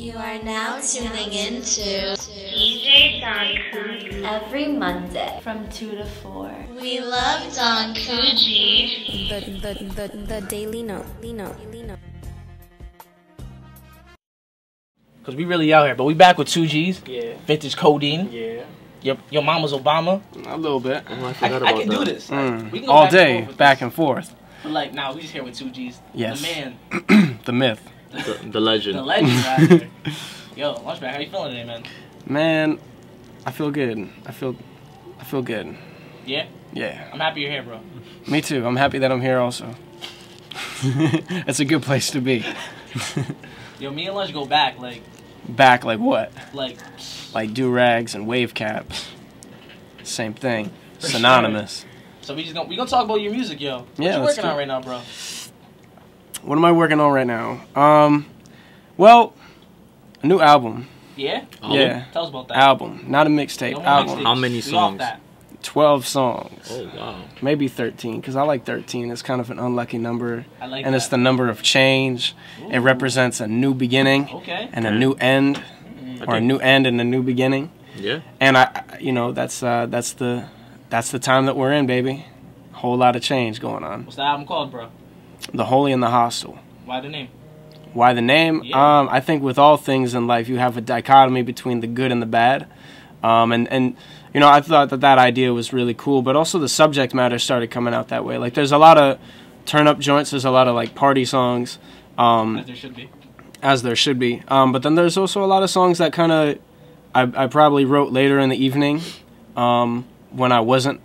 You are now tuning into DJ Don Coog. every Monday from 2 to 4. We love Don Coogee. The Daily Note. Cause we really out here, but we back with 2Gs. Yeah. Vintage codeine. Yeah. Your mama's Obama. A little bit. I can do this. Like, we can go All back day, and forth back and forth. But like, now we just here with 2Gs. Yes. The man. The myth. The legend. The legend right here. Yo, Lunchbagg, how you feeling today, man? Man, I feel good. I feel good. Yeah? Yeah. I'm happy you're here, bro. Me too. I'm happy that I'm here also. That's a good place to be. Yo, me and Lunch go back, like... Back like what? Like do-rags and wave caps. Same thing. For Synonymous. Sure. So we gonna talk about your music, yo. What Yeah, you let's working on right now, bro? What am I working on right now? Well, a new album. Yeah? Yeah. Tell us about that. Album. Not a mixtape. No more Album. mixtapes. How many We off songs? that. 12 songs. Oh, wow. Maybe 13, because I like 13. It's kind of an unlucky number. I like and that. it's the number of change. It represents a new beginning Okay. and a new end, or a new end and a new beginning. Yeah. And that's the time that we're in, baby. Whole lot of change going on. What's the album called, bro? The Holy and the Hostile. Why the name? Why the name? Yeah. I think with all things in life, you have a dichotomy between the good and the bad. And I thought that idea was really cool, but also the subject matter started coming out that way. Like, there's a lot of turn-up joints. There's a lot of, like, party songs. As there should be. As there should be. But then there's also a lot of songs that kind of I probably wrote later in the evening when I wasn't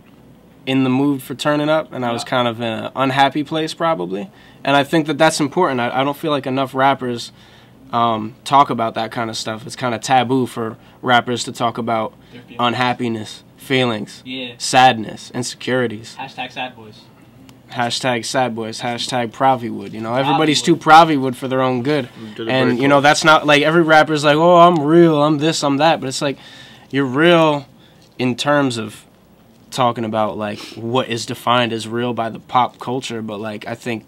in the mood for turning up, and I was kind of in an unhappy place probably. And I think that that's important. I don't feel like enough rappers talk about that kind of stuff. It's kind of taboo for rappers to talk about unhappiness, feelings, sadness, insecurities. Hashtag sad boys. Hashtag sad boys. Hashtag Provywood. Everybody's too Provywood for their own good. And, that's not, like, every rapper's like, oh, I'm real, I'm this, I'm that. But it's like, you're real in terms of talking about, like, what is defined as real by the pop culture. But, like, I think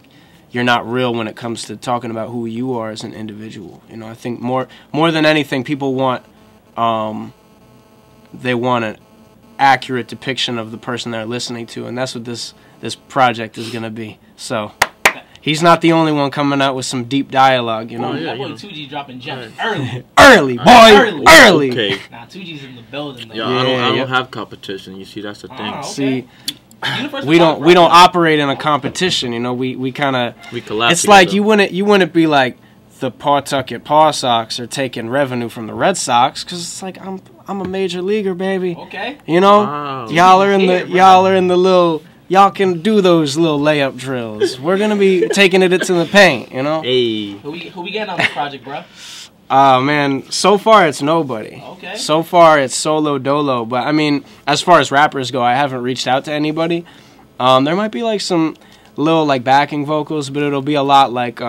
you're not real when it comes to talking about who you are as an individual. I think more than anything, people want, they want an accurate depiction of the person they're listening to. And that's what this project is going to be. So, he's not the only one coming out with some deep dialogue, That boy 2G dropping gems early. Early, boy! Early! Okay. Nah, 2G's in the building, though. Yeah, I don't have competition. You see, that's the thing. Okay. See, Universal we don't Rock, operate in a competition, we kind of... We collapse. It's like you wouldn't be like the Pawtucket Paw Sox are taking revenue from the Red Sox, because it's like, I'm a major leaguer, baby. Okay. Wow. Y'all are in the little... Y'all can do those little layup drills. We're gonna be taking it to the paint, Hey. Who we getting on this project, bro? Man, so far it's nobody. Okay. So far it's solo dolo. But I mean, as far as rappers go, I haven't reached out to anybody. There might be like some little like backing vocals, but it'll be a lot like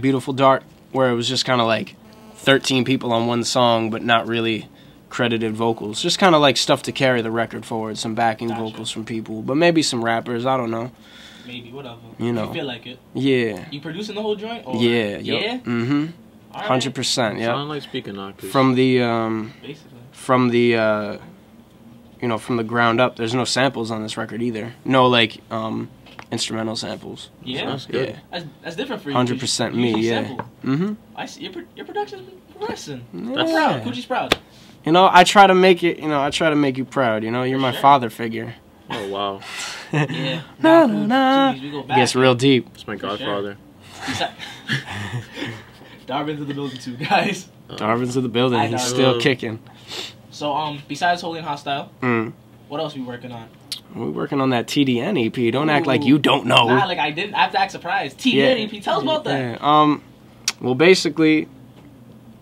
Beautiful Dark, where it was just kind of like 13 people on one song, but not really credited vocals. Just kind of like stuff to carry the record forward. Some backing vocals from people, but maybe some rappers. I don't know. Maybe, whatever. You know. You feel like it. Yeah. You producing the whole joint? Or? Yeah. Yeah? Mm-hmm. 100%, yeah. Sound like speaking octaves. From the Basically. from the from the ground up. There's no samples on this record either. No like instrumental samples. Yeah. That's good. Yeah. That's different for you. 100% me, yeah. Mm-hmm. I see your production's progressing. Yeah. I'm proud. Coogie's proud. I try to make it. I try to make you proud. You're my father figure. Oh, wow. Yeah. Nah, nah. We go It back. gets real deep. It's my godfather. Darvin's in the building too, guys. Darvin's in the building. Hi, He's Darvin. still kicking. So besides Holy and Hostile, what else we working on? We're working on that TDN EP. Don't act like you don't know. Nah, like I didn't. I have to act surprised. TDN EP. Tell us about that. Yeah. Well, basically,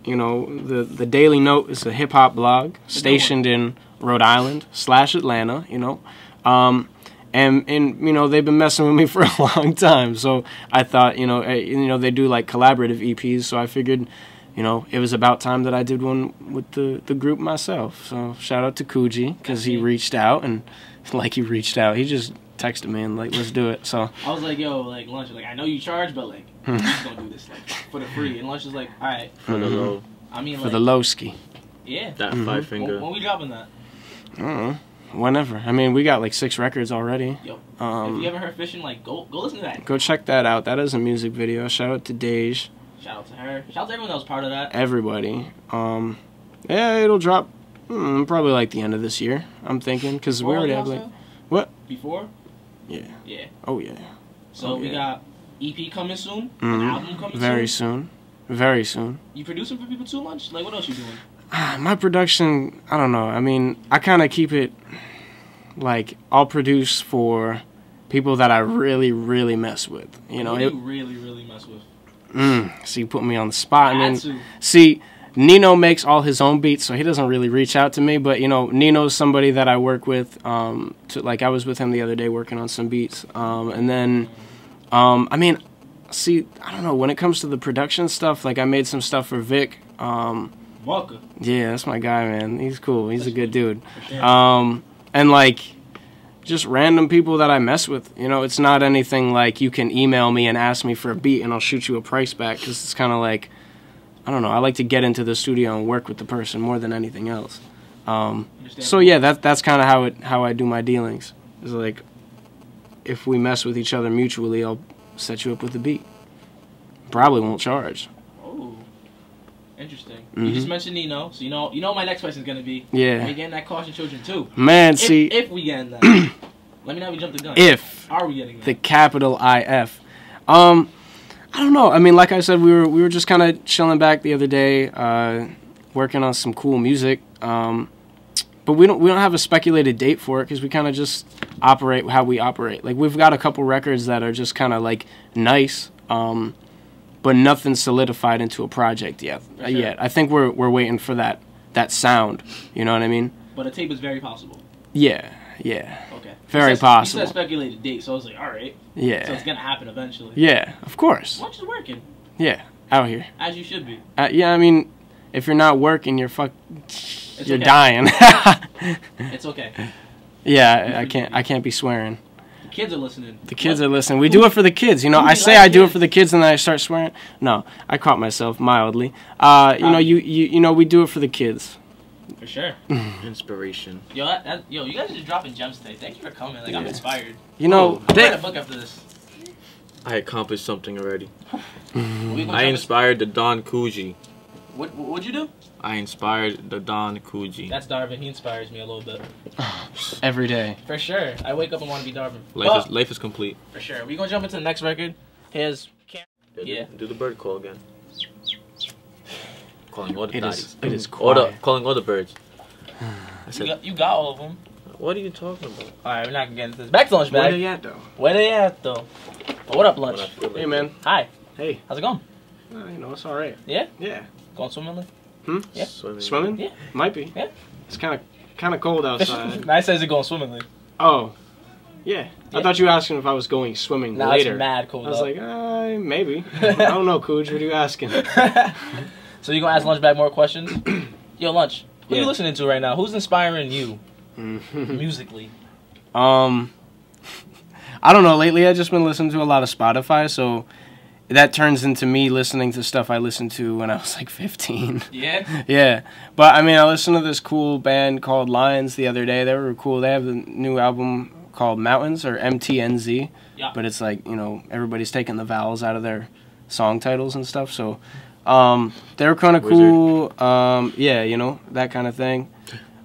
the Daily Note is a hip hop blog stationed in Rhode Island / Atlanta. And they've been messing with me for a long time. So I thought, they do like collaborative EPs. So I figured, it was about time that I did one with the group myself. So shout out to Coogee, because he reached out, and like he reached out, he just texted me and like, let's do it. So I was like, yo, like Lunch, like I know you charge, but like I'm just gonna do this like for the free. And Lunch is like, all right. For the low. I mean, for like, the low ski. Yeah. That 5 finger. When we dropping that? I don't know. Whenever. I mean, we got like 6 records already. Yo, if you ever heard Fishing, like go listen to that. Go check that out. That is a music video. Shout out to Dej. Shout out to her. Shout out to everyone that was part of that. Everybody. Yeah, it'll drop probably like the end of this year. I'm thinking because we already have like what? Before? Yeah. Yeah. Oh yeah. So we got EP coming soon. Mm-hmm. An album coming very soon. Very soon. You producing for people too, Lunch? Like what else you doing? My production, I don't know. I mean, I kind of keep it like I'll produce for people that I really, really mess with. You know, you really, really mess with. So you put me on the spot. I mean, to. see, Nino makes all his own beats, so he doesn't really reach out to me. But you know, Nino's somebody that I work with. Like I was with him the other day working on some beats. And then, I mean, see, I don't know. When it comes to the production stuff, like I made some stuff for Vic. Walker. Yeah, that's my guy, man. He's cool. He's a good dude. Sure. And like just random people that I mess with. You know, it's not anything like you can email me and ask me for a beat and I'll shoot you a price back, because it's kind of like, I don't know, I like to get into the studio and work with the person more than anything else. So yeah, that's kind of how I do my dealings. It's like if we mess with each other mutually, I'll set you up with a beat. Probably won't charge. Oh, interesting. You just mentioned Nino, so you know what my next question is gonna be. Yeah. Are we getting that Caution Children too? Man, see, if we getting that, let me know if we jump the gun. if Are we getting that? the capital IF. I don't know. I mean, like I said, we were just kind of chilling back the other day, working on some cool music. But we don't have a speculated date for it because we kind of just operate how we operate. Like we've got a couple records that are just kind of like nice, but nothing solidified into a project yet. For sure. I think we're waiting for that sound. You know what I mean? But a tape is very possible. Yeah. Okay. Very possible. You said speculated date, so I was like, all right. Yeah. So it's gonna happen eventually. Yeah, of course. Lunch is working. Yeah, out here. As you should be. Yeah, I mean, if you're not working, you're okay. dying. It's okay. Yeah, I can't be swearing. The kids are listening. The kids are listening. We do it for the kids. You know, I say I do it for the kids and then I start swearing. No, I caught myself mildly. You know, you know, we do it for the kids. For sure. Inspiration. Yo, you guys are just dropping gems today. Thank you for coming. Like, I'm inspired. You know, I'm gonna write a book after this. I accomplished something already. We gonna I jump inspired the Don Coogee. What'd you do? I inspired the Don Coogee. That's Darvin. He inspires me a little bit. every day. For sure. I wake up and want to be Darvin. Life is complete. For sure. We gonna jump into the next record. Here's Yeah. Do the bird call again. Calling all the daddies. It is quiet. Calling all the birds. I said, You got all of them. what are you talking about? Alright, we're not gonna get into this. Back to Lunchbagg. Where they at though? Where they at though? But what up, Lunch? When I feel like Hey man. Hi. Hey. How's it going? You know, it's all right. Yeah? Yeah. Going swimmingly? Yeah. Swimming? Yeah. Might be. Yeah. It's kind of cold outside. Nice says it going swimmingly. Oh. Yeah. Yeah. I thought you were asking if I was going swimming Nah, later. it's mad cold. I was up. like, maybe. I don't know, Coog. What are you asking? So you gonna ask Lunchbagg more questions? Yo, Lunch. Who Yeah. you listening to right now? Who's inspiring you musically? I don't know. Lately, I've just been listening to a lot of Spotify, so that turns into me listening to stuff I listened to when I was like 15. Yeah. Yeah, but I mean, I listened to this cool band called Lions the other day. They were cool. They have the new album called Mountains, or MTNZ. Yeah. But it's like, you know, everybody's taking the vowels out of their song titles and stuff. So they were kind of cool. Yeah, you know, that kind of thing.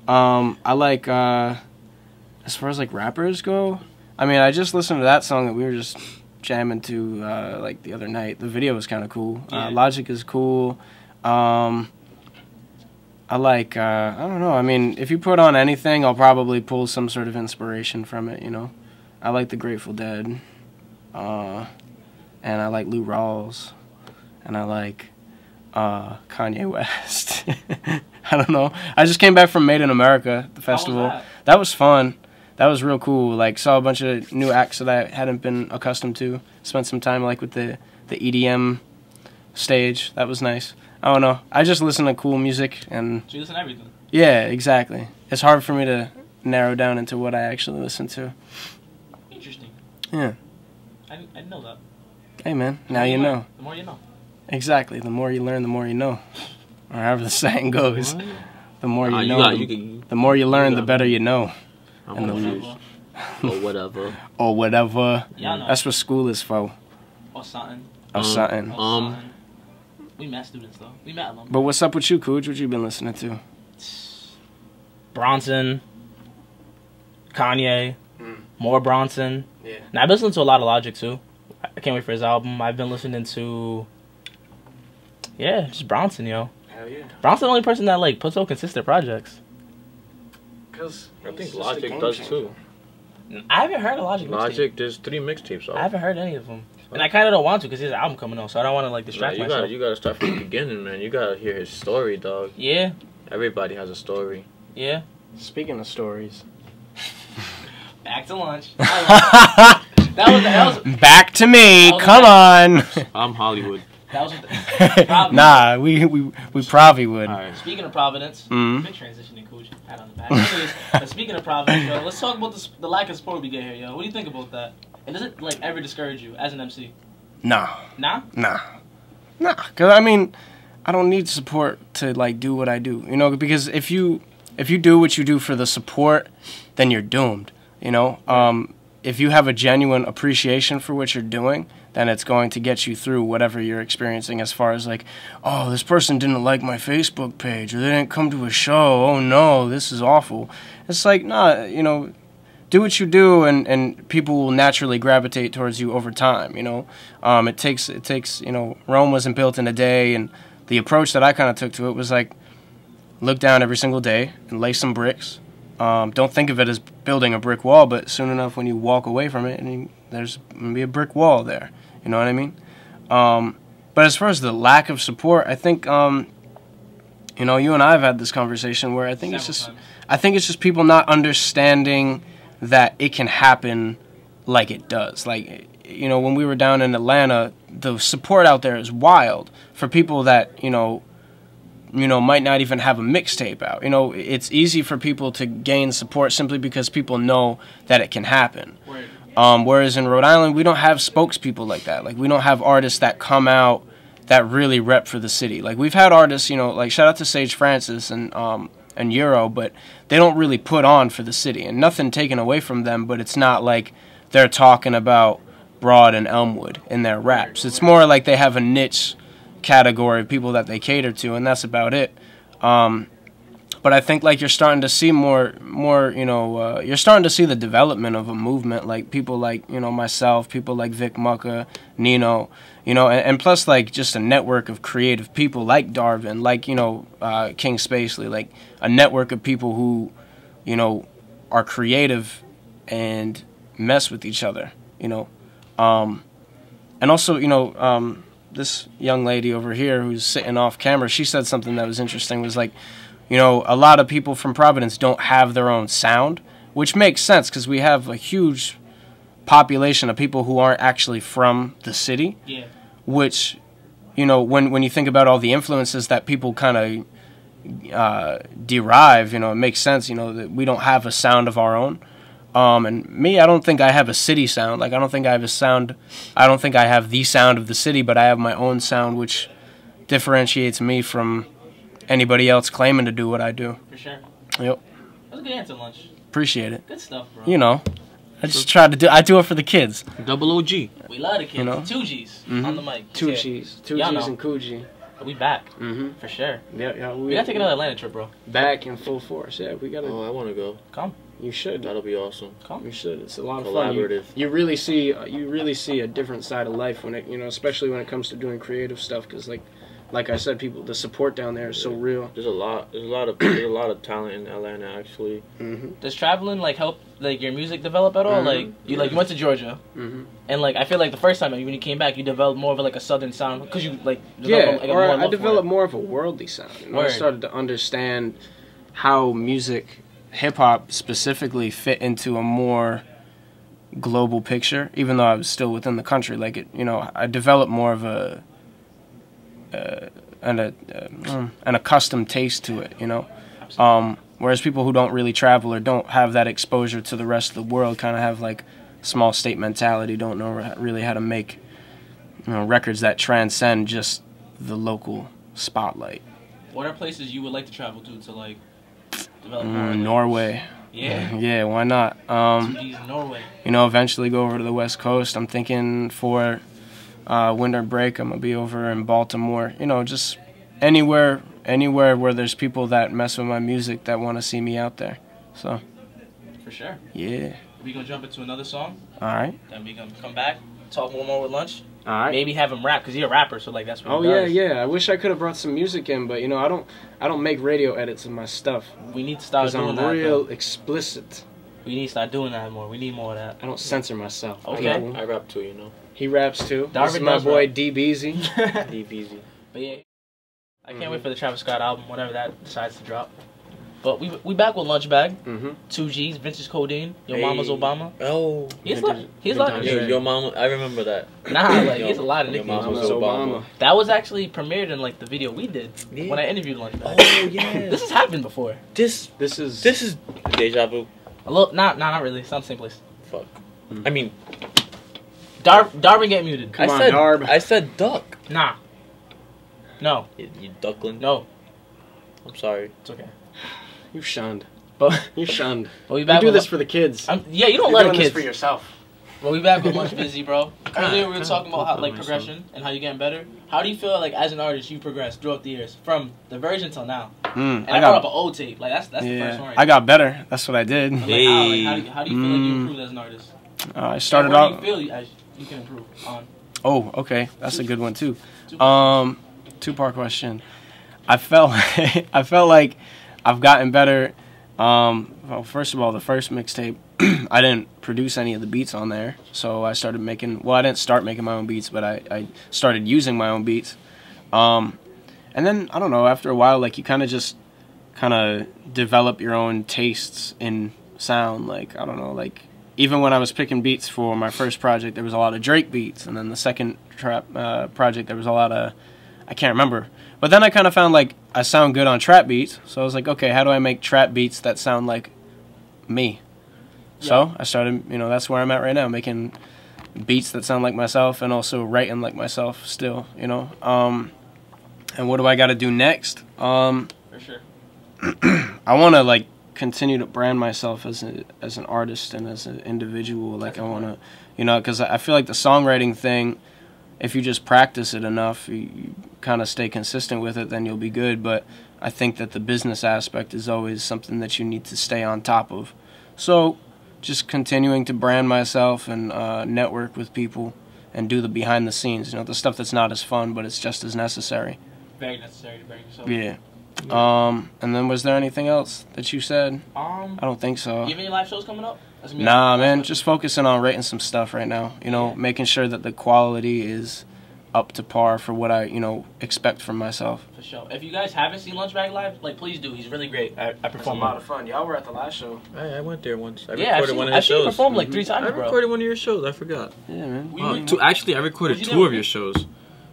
I like, as far as like rappers go, I mean, I just listened to that song that we were just jamming to like the other night. The video was kind of cool. Yeah. Logic is cool. I like, I don't know, I mean, if you put on anything, I'll probably pull some sort of inspiration from it, you know. I like the Grateful Dead, and I like Lou Rawls, and I like Kanye West. I don't know. I just came back from Made in America, the festival. That was fun. That was real cool. Like, saw a bunch of new acts that I hadn't been accustomed to. Spent some time, like, with the EDM stage. That was nice. I don't know. I just listen to cool music, and So you listen to everything. yeah, exactly. It's hard for me to narrow down into what I actually listen to. Interesting. Yeah. I didn't know that. Hey, man, now you know. The more you know. Exactly. The more you learn, the more you know. Or however the saying goes. What? The more you You know, got- the, you can- the more you learn, the got better me. you know. I'm And the confused. Or whatever. Or whatever. Y'all know. That's what school is for. Or something. Or something. Or something. We met students though. We met alumni. But what's up with you, Coog? What you been listening to? Bronson, Kanye, more Bronson. Yeah. Now I've been listening to a lot of Logic too. I can't wait for his album. I've been listening to, yeah, just Bronson, yo. Hell yeah. Bronson's the only person that like puts out consistent projects. Cause I think Logic does too. I haven't heard a Logic mixtape. Logic, there's 3 mixtapes out. I haven't heard any of them, and I kind of don't want to because his album coming out, so I don't want to like distract myself. You gotta start from the beginning, man. You gotta hear his story, dog. Yeah, Everybody has a story. yeah. Speaking of stories. Back to lunch. That was Back to me. was Come on. I'm Hollywood. that was Providence. Nah, we probably would. Alright. Speaking of Providence, Mhm. big transitioning, Coog. Hat on the back. Anyways, but speaking of Providence, yo, let's talk about the lack of support we get here, yo. What do you think about that? And does it like ever discourage you as an MC? Nah. Nah. Cause I mean, I don't need support to like do what I do. You know, because if you do what you do for the support, then you're doomed. You know, if you have a genuine appreciation for what you're doing, then it's going to get you through whatever you're experiencing as far as like, oh, this person didn't like my Facebook page or they didn't come to a show. Oh no, this is awful. It's like, nah, you know, do what you do and people will naturally gravitate towards you over time, you know. It takes, you know, Rome wasn't built in a day, and the approach that I kind of took to it was like, look down every single day and lay some bricks. Don't think of it as building a brick wall, but soon enough when you walk away from it, there's going to be a brick wall there. You know what I mean? But as far as the lack of support, I think, you know, you and I have had this conversation where I think it's just people not understanding that it can happen like it does. Like, you know, when we were down in Atlanta, the support out there is wild for people that, you know, might not even have a mixtape out. You know, it's easy for people to gain support simply because people know that it can happen. Whereas in Rhode Island, we don't have spokespeople like that. Like, we don't have artists that come out that really rep for the city. Like, we've had artists, you know, like shout out to Sage Francis and Euro, but they don't really put on for the city. And nothing taken away from them, but it's not like they're talking about Broad and Elmwood in their raps. It's more like they have a niche category of people that they cater to, and that's about it. But I think like you're starting to see more, you know, you're starting to see the development of a movement, like people like, you know, myself, people like Vic Mucka, Nino, you know, and plus like just a network of creative people like Darvin, like, you know, King Spacely, like a network of people who, you know, are creative and mess with each other, you know. And also, you know, this young lady over here who's sitting off camera, she said something that was interesting, was like, you know, a lot of people from Providence don't have their own sound, which makes sense because we have a huge population of people who aren't actually from the city. Yeah. Which, you know, when you think about all the influences that people kind of derive, you know, it makes sense, you know, that we don't have a sound of our own. And me, I don't think I have a city sound. Like, I don't think I have a sound. I don't think I have the sound of the city, but I have my own sound, which differentiates me from anybody else claiming to do what I do. For sure. Yep. That was a good answer, Lunch. Appreciate it. Good stuff, bro. You know, I just try to do. I do it for the kids. Double OG. We love the kids. You know? 2 G's Mhm. on the mic. Two Yeah. G's Y'all know. and Coogee. We back. Mm-hmm. For sure. Yeah. We gotta take another Atlanta trip, bro. Back in full force. Yeah, we gotta. Oh, I want to go. Come. You should. That'll be awesome. You should. It's a lot of fun. Collaborative. You really see a different side of life when it, you know, especially when it comes to doing creative stuff. Because like I said, the support down there is so real. There's a lot of talent in Atlanta, actually. Mm-hmm. Does traveling like help like your music develop at all? Like you went to Georgia, Mm-hmm. and like I feel like the first time when you came back, you developed more of like a southern sound because you like Yeah, developed, like, or more I love for developed it. more of a worldly sound. You know? I Word. started to understand how music, hip hop specifically, fit into a more global picture. Even though I was still within the country, like it, you know, I developed more of an accustomed taste to it. You know, whereas people who don't really travel or don't have that exposure to the rest of the world kind of have like small state mentality, don't know really how to make records that transcend just the local spotlight. What are places you would like to travel to like develop more? Norway. Yeah. Yeah, why not? Norway. Eventually go over to the West Coast. I'm thinking for winter break, I'm gonna be over in Baltimore. Just anywhere where there's people that mess with my music that want to see me out there. So. For sure. Yeah. We gonna jump into another song. All right. Then we gonna come back, talk more with Lunch. All right. Maybe have him rap because he's a rapper, so like that's what. Oh he does. yeah. I wish I could have brought some music in, but I don't make radio edits of my stuff. We need to start doing that. I'm real though. Explicit. We need to start doing that more. We need more of that. I don't censor myself. Okay. I rap too, He raps too. Darvin This is my does boy rap. D Beezy. D Beezy. But yeah, I can't wait for the Travis Scott album, whenever that decides to drop. But we back with Lunchbagg. 2 G's, Vintage Codeine, Your Mama's Obama. Oh. He's like Your mama. I remember that. Nah, like he's a lot of Your nicknames. Mama's Obama. That was actually premiered in like the video we did when I interviewed Lunchbagg. Oh yeah. This has happened before. This is deja vu. A little, not really. It's not the same place. Fuck. I mean, Darvin get muted. Come on, Darb. I said duck. Nah. No. You duckling. No. I'm sorry. It's okay. You shunned. But You shunned. we You back do with this for the kids. yeah, you don't You're let doing the this kids. for yourself. Well, we back with Lunch Busy, bro. Earlier we were talking about how like progression and how you're getting better. How do you feel like as an artist you progress throughout the years from the version till now? And I brought up an old tape. Like that's the first one. Right I got better. That's what I did. Like, how do you feel like you improved as an artist? I started Where do out. you feel you can improve on? Oh, okay. That's a good one too. Two-part question. I felt like I've gotten better. Well, first of all, the first mixtape, I didn't produce any of the beats on there, so I started making. Well, I didn't start making my own beats, but I started using my own beats. And then I don't know. After a while, like you kind of develop your own tastes in sound. Like I don't know, like. Even when I was picking beats for my first project, there was a lot of Drake beats, and then the second trap project, there was a lot of, I can't remember. But then I kind of found like I sound good on trap beats, so I was like, okay, how do I make trap beats that sound like me? Yeah. So I started, that's where I'm at right now, making beats that sound like myself, and also writing like myself still, And what do I got to do next? For sure. I want to like continue to brand myself as an artist and as an individual. Like I want to, because I feel like the songwriting thing, if you just practice it enough, you kind of stay consistent with it, then you'll be good. But I think that the business aspect is always something that you need to stay on top of. So just continuing to brand myself and network with people and do the behind the scenes, the stuff that's not as fun, but it's just as necessary. Very necessary to brand yourself. Yeah. And then was there anything else that you said? I don't think so. You have any live shows coming up? Nah, man, just focusing on writing some stuff right now. Making sure that the quality is up to par for what I, expect from myself. For sure. If you guys haven't seen Lunchbagg live, like please do. He's really great. I performed. A lot of fun. Y'all were at the last show. I went there once. I I've recorded one of his shows. I've performed like 3 times, I bro. recorded one of your shows. I forgot. Yeah, man. I recorded 2 of your shows.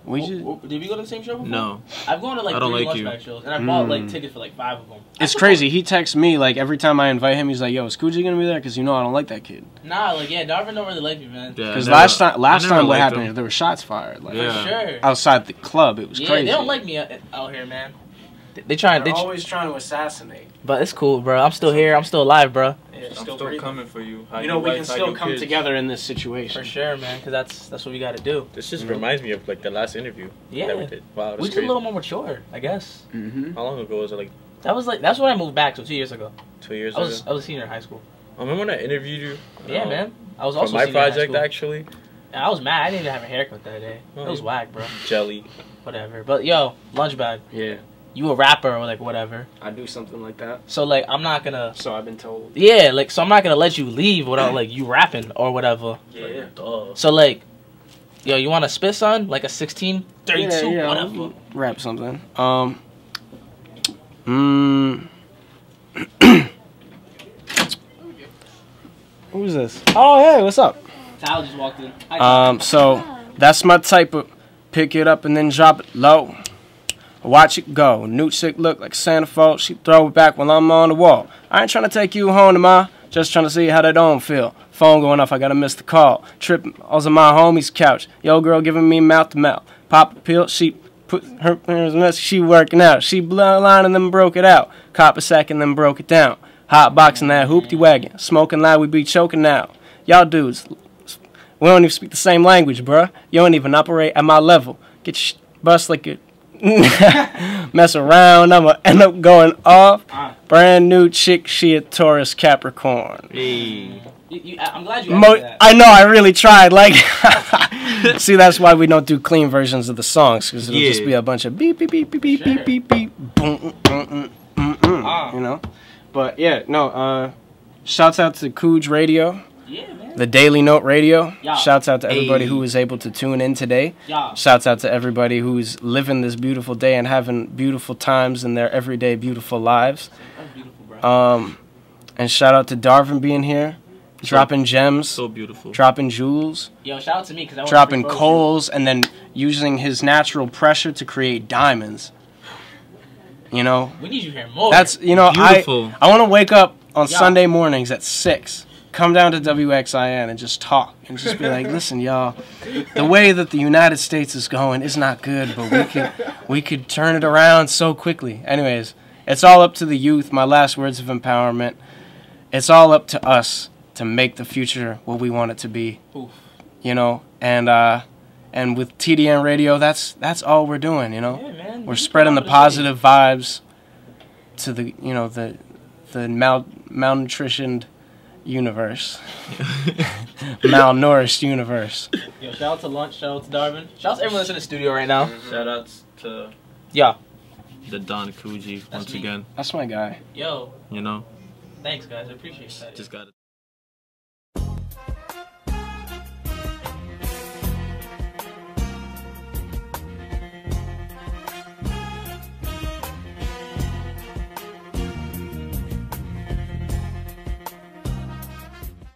Did we go to the same show before? No. I've gone to like 3 Lunchbagg shows, and I bought like tickets for like 5 of them. It's crazy. He texts me like every time I invite him. He's like, "Yo, is Coogee gonna be there?" Because I don't like that kid. Nah, like Darvin don't really like me, man. Because last time what happened? There were shots fired. Like For sure. outside the club, it was crazy. They don't like me out here, man. They're always trying to assassinate. But it's cool, bro. I'm still here. I'm still alive, bro. Yeah, I'm still coming for you. We can still come together in this situation. For sure, man. Because that's what we got to do. This just reminds me of like the last interview that we did. Wow, that's we just a little more mature, I guess. How long ago was it? Like that's when I moved back. So 2 years ago. 2 years ago. I was a senior in high school. I remember when I interviewed you. Yeah, man. I was also for my a senior in high project school. actually. And I was mad. I didn't even have a haircut that day. It was whack, bro. Jelly. Whatever. But yo, Lunchbagg. Yeah. You a rapper or like whatever. I do something like that. So like I'm not gonna. So I've been told. Yeah, like so I'm not gonna let you leave without like you rapping or whatever. Yeah. So like, yo, you want to spit, son? Like a 1632, whatever. Rap something. Who's this? Oh, hey, what's up? Tyler just walked in. So that's my type of pick it up and then drop it low. Watch it go. New chick look like Santa Claus. She throw it back while I'm on the wall. I ain't trying to take you home to ma. Just trying to see how that don't feel. Phone going off, I gotta miss the call. Tripping, I was on my homie's couch. Yo, girl giving me mouth to mouth. Pop a pill, she put her mess, she working out. She bloodline and then broke it out. Cop a sack and then broke it down. Hot boxing that hoopty wagon. Smoking loud, we be choking now. Y'all dudes, we don't even speak the same language, bruh. You don't even operate at my level. Get your bust like a mess around, I'ma end up going off. Brand new chick, she a Taurus Capricorn. Hey. I'm glad you asked that. I know, I really tried. Like, see, that's why we don't do clean versions of the songs, because it'll just be a bunch of beep, beep, beep, beep, beep, beep, beep, beep, boom, you know? But, yeah, no, shouts out to Coog Radio. Yeah, man. The Daily Note Radio. Yeah. Shouts out to everybody who was able to tune in today. Yeah. Shouts out to everybody who's living this beautiful day and having beautiful times in their everyday beautiful lives. That's beautiful, bro. And shout out to Darvin being here, dropping gems, So beautiful. dropping jewels, Yo, shout out to me because I want dropping to coals, and then using his natural pressure to create diamonds. You know, We need you here more. that's, you know, Beautiful. I want to wake up on Yeah. Sunday mornings at 6. Come down to WXIN and just talk and just be like, listen, y'all, the way that the United States is going is not good, but we could turn it around so quickly. Anyways, it's all up to the youth. My last words of empowerment. It's all up to us to make the future what we want it to be. Oof. You know, and with TDN Radio, that's all we're doing. You know, Yeah, man. we're spreading the positive vibes to the malnutritioned universe. Malnourished universe. Yo, shout out to Lunch, shout out to Darvin. Shout out to everyone that's in the studio right now. Shout outs to Yeah. the Don Coog once me. again. That's my guy. Yo, You know, thanks, guys. I appreciate that. just got